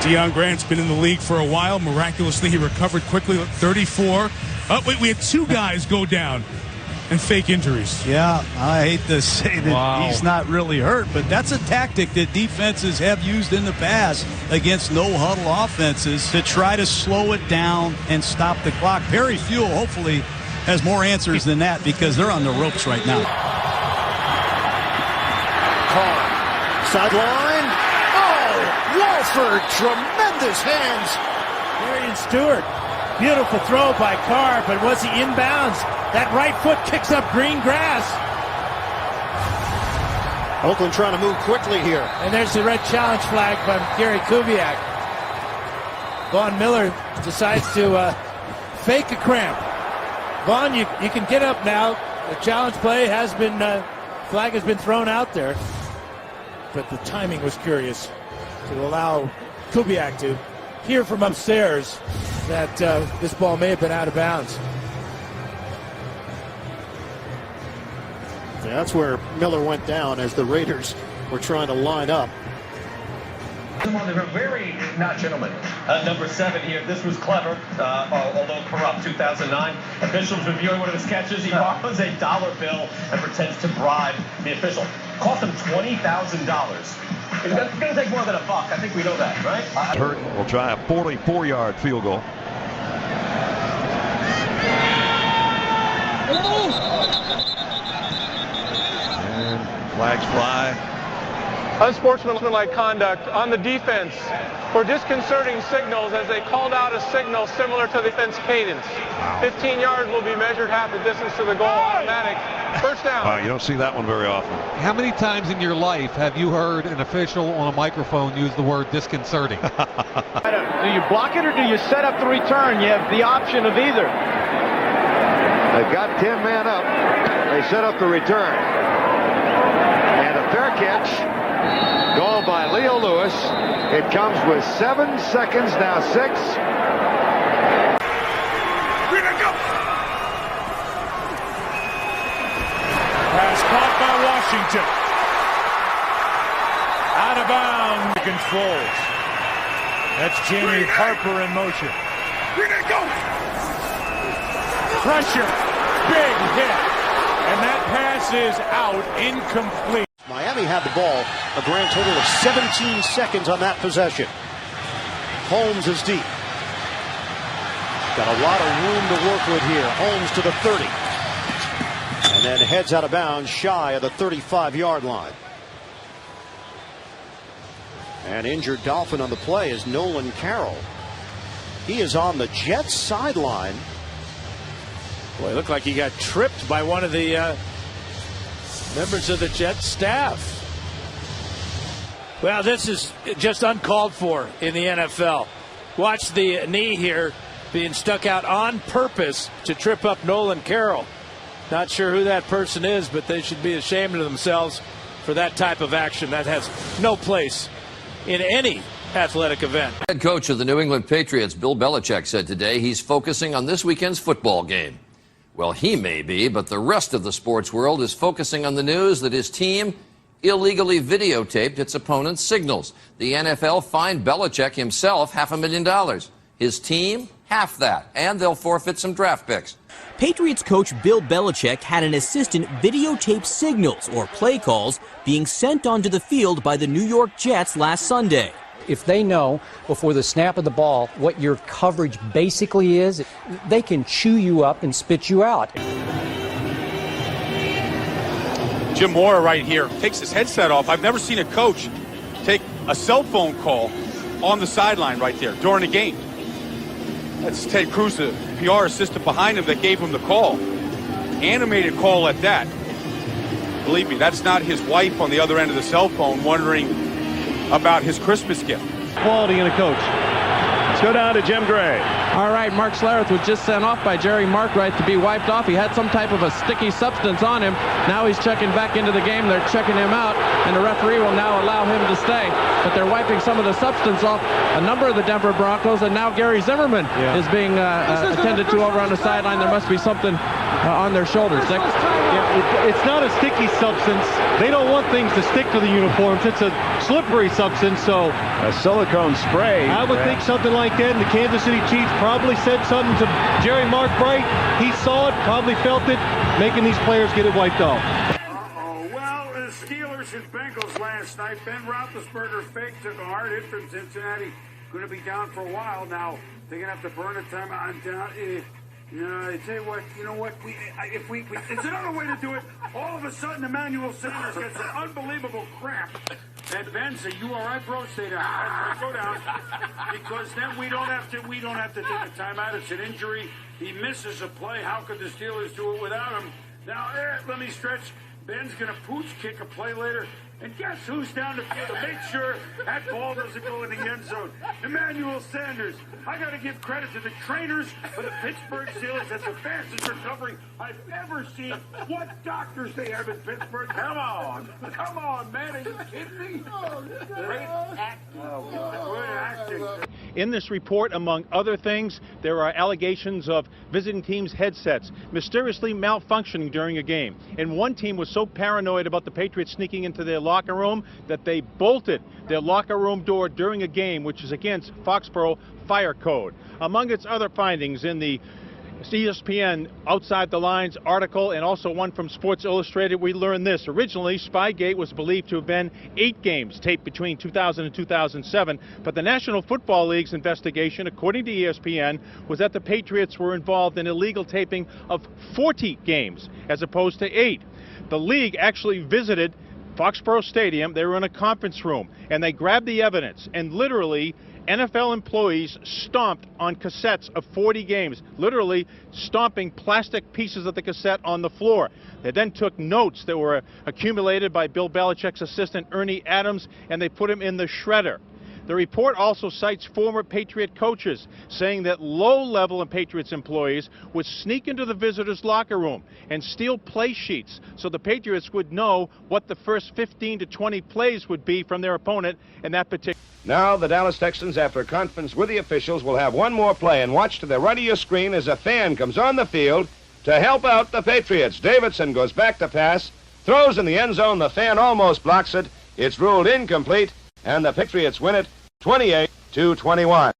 Deion Grant's been in the league for a while. Miraculously, he recovered quickly at 34. Oh, wait, we had two guys go down and fake injuries. Yeah, I hate to say that he's not really hurt, but that's a tactic that defenses have used in the past against no-huddle offenses to try to slow it down and stop the clock. Perry Fuel hopefully has more answers than that because they're on the ropes right now. Carr, sideline. Oh, Walford, tremendous hands. Darian Stewart, beautiful throw by Carr, but was he inbounds? That right foot kicks up green grass. Oakland trying to move quickly here. And there's the red challenge flag by Gary Kubiak. Vaughn Miller decides to fake a cramp. Vaughn, you can get up now. The challenge play has been, flag has been thrown out there. But the timing was curious to allow Kubiak to hear from upstairs that this ball may have been out of bounds. Yeah, that's where Miller went down as the Raiders were trying to line up. Very not gentlemen. Number 7 here. This was clever, although corrupt. 2009. Officials reviewing one of his catches. He borrows a dollar bill and pretends to bribe the official. Cost him $20,000. It's going to take more than $1. I think we know that, right? Hurt will try a 44-yard field goal. And flags fly. Unsportsmanlike conduct on the defense for disconcerting signals as they called out a signal similar to the defense cadence. 15 yards will be measured half the distance to the goal, automatic. First down. Wow, you don't see that one very often. How many times in your life have you heard an official on a microphone use the word disconcerting? Do you block it or do you set up the return? You have the option of either. They've got 10 men up. They set up the return. And a fair catch. Goal by Leo Lewis. It comes with 7 seconds, now 6. Pass caught by Washington. Out of bounds. Controls. That's Jamie Harper in motion. Pressure. Big hit. And that pass is out. Incomplete. Miami had the ball a grand total of 17 seconds on that possession. Holmes is deep. Got a lot of room to work with here. Holmes to the 30. And then heads out of bounds shy of the 35-yard line. And injured Dolphin on the play is Nolan Carroll. He is on the Jets sideline. Boy, it looked like he got tripped by one of the members of the Jets staff. Well, this is just uncalled for in the NFL. Watch the knee here being stuck out on purpose to trip up Nolan Carroll. Not sure who that person is, but they should be ashamed of themselves for that type of action. That has no place in any athletic event. Head coach of the New England Patriots, Bill Belichick, said today he's focusing on this weekend's football game. Well, he may be, but the rest of the sports world is focusing on the news that his team illegally videotaped its opponent's signals. The NFL fined Belichick himself $500,000. His team, half that, and they'll forfeit some draft picks. Patriots coach Bill Belichick had an assistant videotape signals, or play calls, being sent onto the field by the New York Jets last Sunday. If they know before the snap of the ball what your coverage basically is, they can chew you up and spit you out. Jim Mora right here takes his headset off. I've never seen a coach take a cell phone call on the sideline right there during a game. That's Ted Cruz, the PR assistant behind him, that gave him the call. Animated call at that. Believe me, that's not his wife on the other end of the cell phone wondering about his Christmas gift. Quality in a coach. Let's go down to Jim Gray. All right, Mark Schlereth was just sent off by Jerry Markwright to be wiped off. He had some type of a sticky substance on him. Now he's checking back into the game. They're checking him out, and the referee will now allow him to stay. But they're wiping some of the substance off a number of the Denver Broncos, and now Gary Zimmerman is being attended to over on the sideline. There must be something on their shoulders. Yeah, it's not a sticky substance. They don't want things to stick to the uniforms. It's a slippery substance, so a silicone spray. I would think something like that. And the Kansas City Chiefs probably said something to Jerry Mark Bright. He saw it, probably felt it, making these players get it wiped off. Well, the Steelers and Bengals last night. Ben Roethlisberger's fake took a hard hit from Cincinnati. Going to be down for a while now. They're going to have to burn a timeout down. I tell you what, you know what? It's another way to do it. All of a sudden, Emmanuel Sanders gets an unbelievable cramp. And Ben said, "You all right, bro? Stay down. Go down." Because then we don't have to take a timeout. It's an injury. He misses a play. How could the Steelers do it without him? Now, let me stretch. Ben's going to pooch kick a play later. And guess who's down the field to make sure that ball doesn't go in the end zone? Emmanuel Sanders. I got to give credit to the trainers for the Pittsburgh Steelers. That's the fastest recovery I've ever seen. What doctors they have in Pittsburgh. Come on, man. Are you kidding me? Great acting. Great acting. In this report, among other things, there are allegations of visiting teams' headsets mysteriously malfunctioning during a game. And one team was so paranoid about the Patriots sneaking into their locker room that they bolted their locker room door during a game, which is against Foxborough Fire Code. Among its other findings in the ESPN Outside the Lines article and also one from Sports Illustrated, we learned this. Originally, Spygate was believed to have been 8 games taped between 2000 and 2007, but the National Football League's investigation, according to ESPN, was that the Patriots were involved in illegal taping of 40 games as opposed to 8. The league actually visited Foxborough Stadium. They were in a conference room, and they grabbed the evidence, and literally NFL employees stomped on cassettes of 40 games, literally stomping plastic pieces of the cassette on the floor. They then took notes that were accumulated by Bill Belichick's assistant Ernie Adams, and they put them in the shredder. The report also cites former Patriot coaches saying that low-level Patriots employees would sneak into the visitors' locker room and steal play sheets so the Patriots would know what the first 15 to 20 plays would be from their opponent in that particular. Now the Dallas Texans, after a conference with the officials, will have one more play, and watch to the right of your screen as a fan comes on the field to help out the Patriots. Davidson goes back to pass, throws in the end zone. The fan almost blocks it. It's ruled incomplete, and the Patriots win it 28-21.